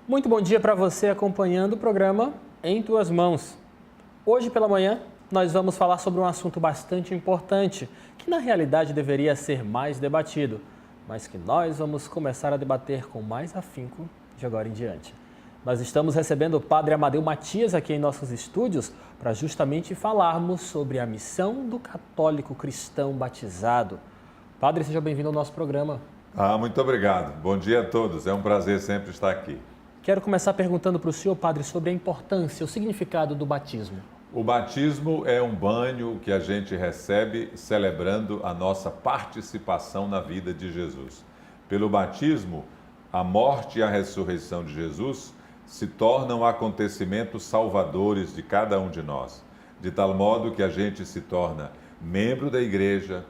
Muito bom dia para você acompanhando o programa Em Tuas Mãos. Hoje pela manhã nós vamos falar sobre um assunto bastante importante, que na realidade deveria ser mais debatido, mas que nós vamos começar a debater com mais afinco de agora em diante. Nós estamos recebendo o Padre Amadeu Matias aqui em nossos estúdios para justamente falarmos sobre a missão do católico cristão batizado. Padre, seja bem-vindo ao nosso programa. Muito obrigado. Bom dia a todos. É um prazer sempre estar aqui. Quero começar perguntando para o senhor, Padre, sobre a importância, o significado do batismo. O batismo é um banho que a gente recebe celebrando a nossa participação na vida de Jesus. Pelo batismo, a morte e a ressurreição de Jesus se tornam acontecimentos salvadores de cada um de nós, de tal modo que a gente se torna membro da igreja,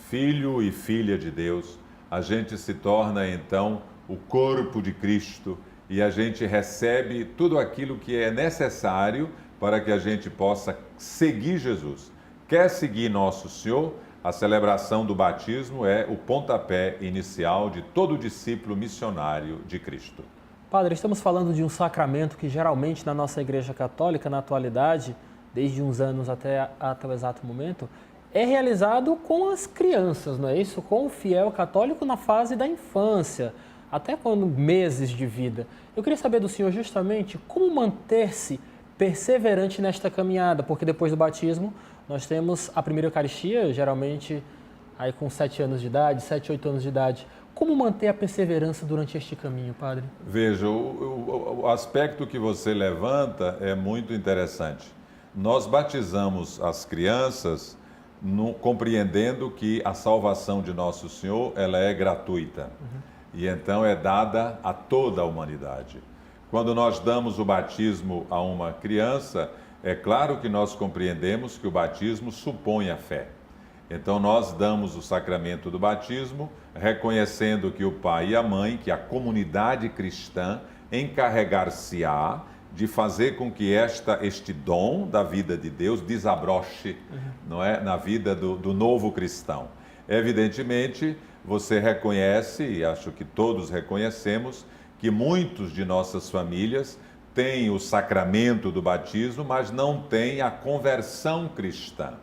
filho e filha de Deus, a gente se torna então o corpo de Cristo e a gente recebe tudo aquilo que é necessário para que a gente possa seguir Jesus. Quer seguir Nosso Senhor? A celebração do batismo é o pontapé inicial de todo discípulo missionário de Cristo. Padre, estamos falando de um sacramento que geralmente na nossa Igreja Católica, na atualidade, desde uns anos até o exato momento, é realizado com as crianças, não é isso? Com o fiel católico na fase da infância, até quando meses de vida. Eu queria saber do senhor justamente como manter-se perseverante nesta caminhada, porque depois do batismo nós temos a primeira Eucaristia, geralmente aí com 7 anos de idade, 7, 8 anos de idade. Como manter a perseverança durante este caminho, Padre? Veja, o aspecto que você levanta é muito interessante. Nós batizamos as crianças compreendendo que a salvação de Nosso Senhor ela é gratuita e então é dada a toda a humanidade. Quando nós damos o batismo a uma criança, é claro que nós compreendemos que o batismo supõe a fé. Então nós damos o sacramento do batismo, reconhecendo que o pai e a mãe, que a comunidade cristã encarregar-se-á de fazer com que este dom da vida de Deus desabroche, não é, na vida do novo cristão. Evidentemente, você reconhece, e acho que todos reconhecemos, que muitos de nossas famílias têm o sacramento do batismo, mas não têm a conversão cristã.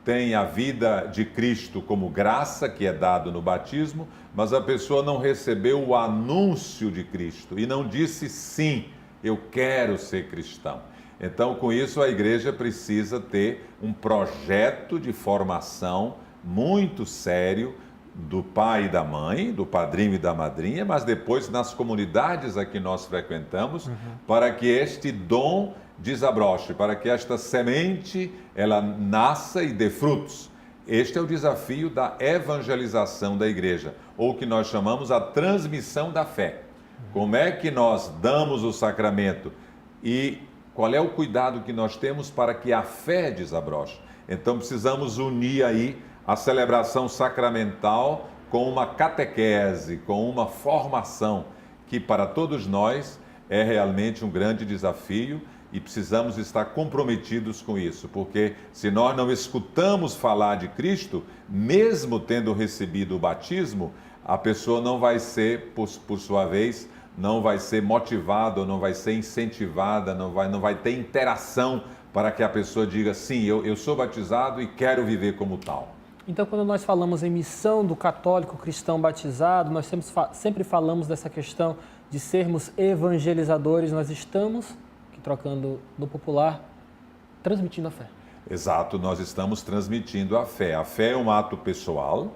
Tem a vida de Cristo como graça, que é dado no batismo, mas a pessoa não recebeu o anúncio de Cristo e não disse sim, eu quero ser cristão. Então, com isso, a igreja precisa ter um projeto de formação muito sério do pai e da mãe, do padrinho e da madrinha, mas depois nas comunidades a que nós frequentamos, para que este dom desabroche, para que esta semente ela nasça e dê frutos. Este é o desafio da evangelização da igreja, ou o que nós chamamos a transmissão da fé. Como é que nós damos o sacramento e qual é o cuidado que nós temos para que a fé desabroche? Então precisamos unir aí a celebração sacramental com uma catequese, com uma formação, que para todos nós é realmente um grande desafio e precisamos estar comprometidos com isso, porque se nós não escutamos falar de Cristo, mesmo tendo recebido o batismo, a pessoa não vai ser, por sua vez, não vai ser motivada, não vai ser incentivada, não vai ter interação para que a pessoa diga, sim, eu sou batizado e quero viver como tal. Então, quando nós falamos em missão do católico cristão batizado, nós sempre falamos dessa questão de sermos evangelizadores, nós estamos, trocando no popular, transmitindo a fé. Exato, nós estamos transmitindo a fé. A fé é um ato pessoal,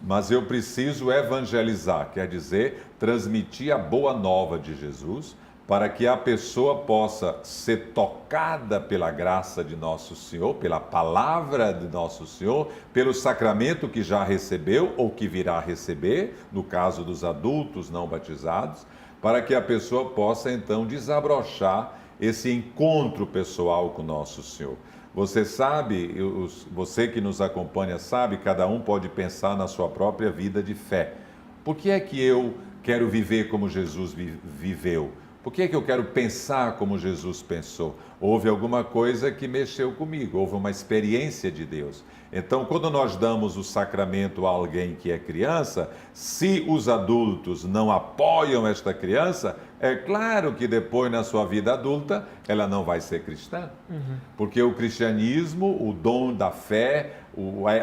mas eu preciso evangelizar, quer dizer, transmitir a boa nova de Jesus, para que a pessoa possa ser tocada pela graça de Nosso Senhor, pela palavra de Nosso Senhor, pelo sacramento que já recebeu ou que virá receber, no caso dos adultos não batizados, para que a pessoa possa então desabrochar esse encontro pessoal com Nosso Senhor. Você sabe, você que nos acompanha sabe, cada um pode pensar na sua própria vida de fé. Por que é que eu quero viver como Jesus viveu? Por que é que eu quero pensar como Jesus pensou? Houve alguma coisa que mexeu comigo, houve uma experiência de Deus. Então, quando nós damos o sacramento a alguém que é criança, se os adultos não apoiam esta criança, é claro que depois, na sua vida adulta, ela não vai ser cristã. Porque o cristianismo, o dom da fé,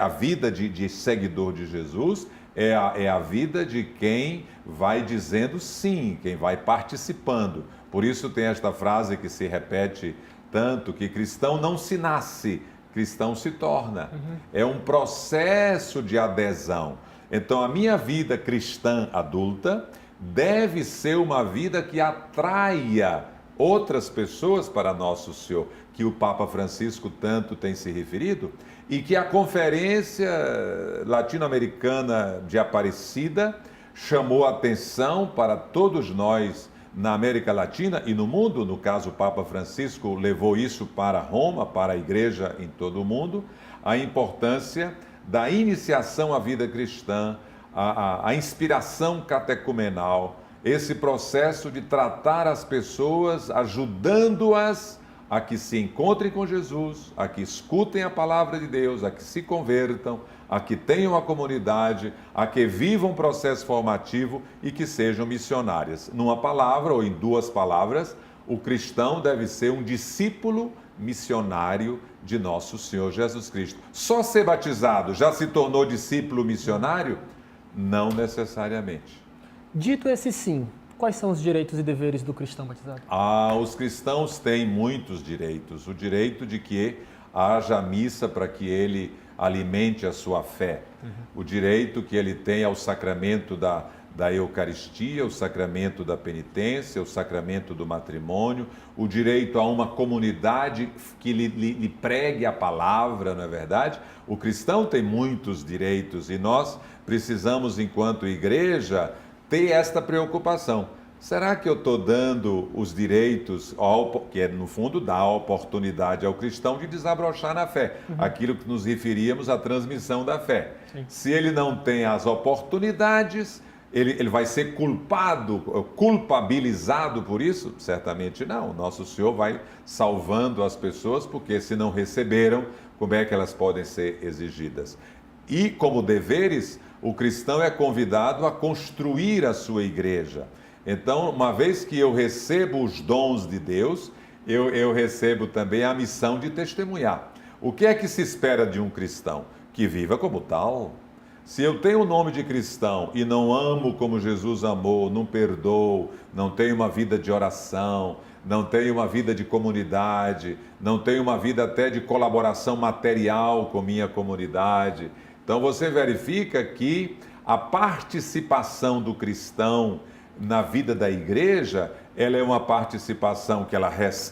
a vida de seguidor de Jesus, é a vida de quem vai dizendo sim, quem vai participando. Por isso tem esta frase que se repete tanto, que cristão não se nasce, cristão se torna. É um processo de adesão. Então, a minha vida cristã adulta deve ser uma vida que atraia outras pessoas para Nosso Senhor, que o Papa Francisco tanto tem se referido, e que a Conferência Latino-Americana de Aparecida chamou atenção para todos nós na América Latina e no mundo. No caso, o Papa Francisco levou isso para Roma, para a igreja em todo o mundo, a importância da iniciação à vida cristã, a inspiração catecumenal, esse processo de tratar as pessoas, ajudando-as a que se encontrem com Jesus, a que escutem a palavra de Deus, a que se convertam, a que tenham a comunidade, a que vivam um processo formativo e que sejam missionárias. Numa palavra ou em duas palavras, o cristão deve ser um discípulo missionário de nosso Senhor Jesus Cristo. Só ser batizado já se tornou discípulo missionário? Não necessariamente. Dito esse sim, quais são os direitos e deveres do cristão batizado? Os cristãos têm muitos direitos. O direito de que haja missa para que ele alimente a sua fé. O direito que ele tem ao sacramento da Eucaristia, o sacramento da penitência, o sacramento do matrimônio, o direito a uma comunidade que lhe pregue a palavra, não é verdade? O cristão tem muitos direitos e nós precisamos, enquanto igreja, ter esta preocupação. Será que eu estou dando os direitos, que é no fundo dar a oportunidade ao cristão de desabrochar na fé, aquilo que nos referíamos à transmissão da fé. Sim. Se ele não tem as oportunidades, ele vai ser culpabilizado por isso? Certamente não. Nosso Senhor vai salvando as pessoas, porque se não receberam, como é que elas podem ser exigidas? E como deveres, o cristão é convidado a construir a sua igreja. Então, uma vez que eu recebo os dons de Deus, eu recebo também a missão de testemunhar. O que é que se espera de um cristão? Que viva como tal. Se eu tenho o nome de cristão e não amo como Jesus amou, não perdoo, não tenho uma vida de oração, não tenho uma vida de comunidade, não tenho uma vida até de colaboração material com minha comunidade, então você verifica que a participação do cristão na vida da igreja, ela é uma participação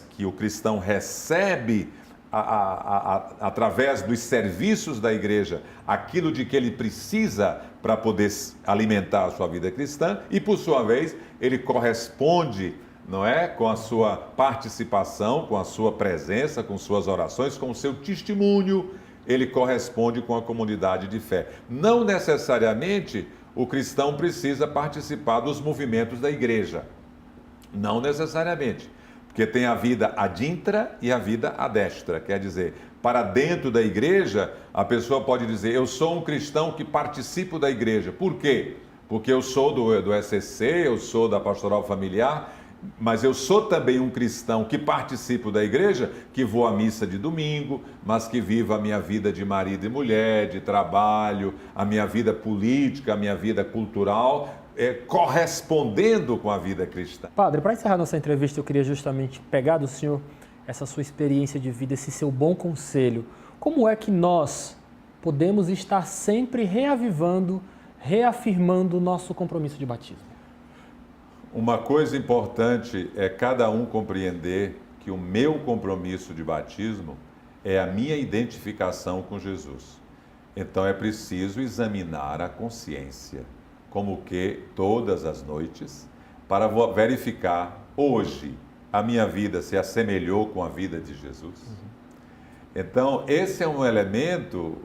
que o cristão recebe através dos serviços da igreja, aquilo de que ele precisa para poder alimentar a sua vida cristã, e por sua vez ele corresponde, não é, com a sua participação, com a sua presença, com suas orações, com o seu testemunho, ele corresponde com a comunidade de fé. Não necessariamente o cristão precisa participar dos movimentos da igreja. Não necessariamente. Porque tem a vida adintra e a vida adestra. Quer dizer, para dentro da igreja, a pessoa pode dizer, eu sou um cristão que participo da igreja. Por quê? Porque eu sou do SCC, eu sou da pastoral familiar, mas eu sou também um cristão que participo da igreja, que vou à missa de domingo, mas que vivo a minha vida de marido e mulher, de trabalho, a minha vida política, a minha vida cultural, correspondendo com a vida cristã. Padre, para encerrar nossa entrevista, eu queria justamente pegar do senhor essa sua experiência de vida, esse seu bom conselho. Como é que nós podemos estar sempre reavivando, reafirmando o nosso compromisso de batismo? Uma coisa importante é cada um compreender que o meu compromisso de batismo é a minha identificação com Jesus. Então é preciso examinar a consciência, como que todas as noites, para verificar hoje a minha vida se assemelhou com a vida de Jesus. Então esse é um elemento,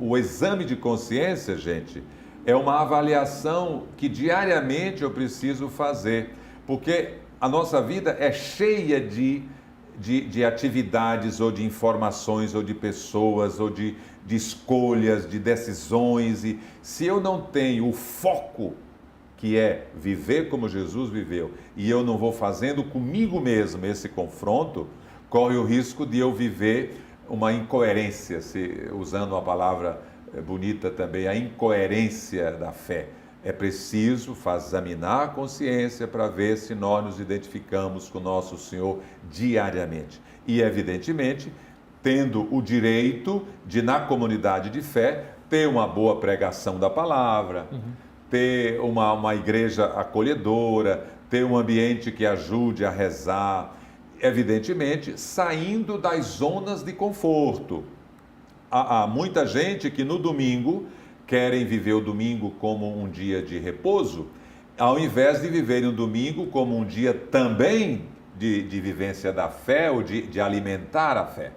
o exame de consciência, gente, é uma avaliação que diariamente eu preciso fazer, porque a nossa vida é cheia de atividades, ou de informações, ou de pessoas, ou de escolhas, de decisões. E se eu não tenho o foco, que é viver como Jesus viveu, e eu não vou fazendo comigo mesmo esse confronto, corre o risco de eu viver uma incoerência, usando uma palavra bonita também, a incoerência da fé. É preciso examinar a consciência para ver se nós nos identificamos com o nosso Senhor diariamente. E, evidentemente, tendo o direito de, na comunidade de fé, ter uma boa pregação da palavra, ter uma igreja acolhedora, ter um ambiente que ajude a rezar, evidentemente, saindo das zonas de conforto. Há muita gente que no domingo querem viver o domingo como um dia de repouso, ao invés de viverem o domingo como um dia também de vivência da fé, ou de alimentar a fé.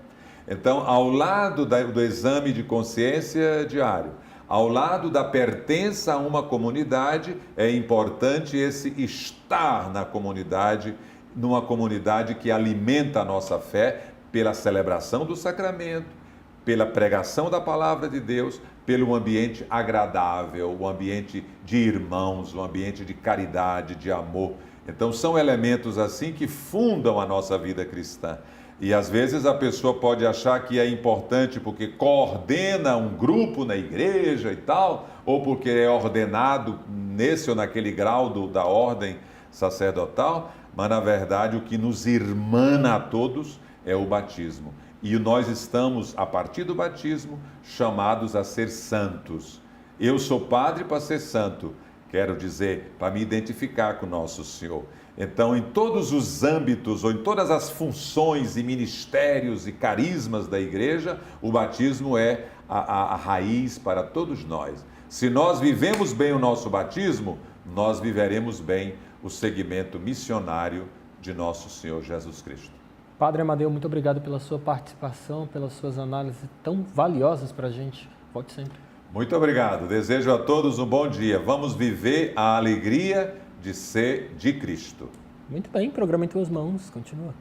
Então, ao lado do exame de consciência diário, ao lado da pertença a uma comunidade, é importante esse estar na comunidade, numa comunidade que alimenta a nossa fé pela celebração do sacramento, pela pregação da palavra de Deus, pelo ambiente agradável, o ambiente de irmãos, o ambiente de caridade, de amor. Então são elementos assim que fundam a nossa vida cristã. E às vezes a pessoa pode achar que é importante porque coordena um grupo na igreja e tal, ou porque é ordenado nesse ou naquele grau da ordem sacerdotal, mas na verdade o que nos irmana a todos é o batismo. E nós estamos, a partir do batismo, chamados a ser santos. Eu sou padre para ser santo, quero dizer, para me identificar com nosso Senhor. Então, em todos os âmbitos, ou em todas as funções e ministérios e carismas da igreja, o batismo é a raiz para todos nós. Se nós vivemos bem o nosso batismo, nós viveremos bem o segmento missionário de nosso Senhor Jesus Cristo. Padre Amadeu, muito obrigado pela sua participação, pelas suas análises tão valiosas para a gente. Volte sempre. Muito obrigado. Desejo a todos um bom dia. Vamos viver a alegria de ser de Cristo. Muito bem, programa em tuas mãos. Continua.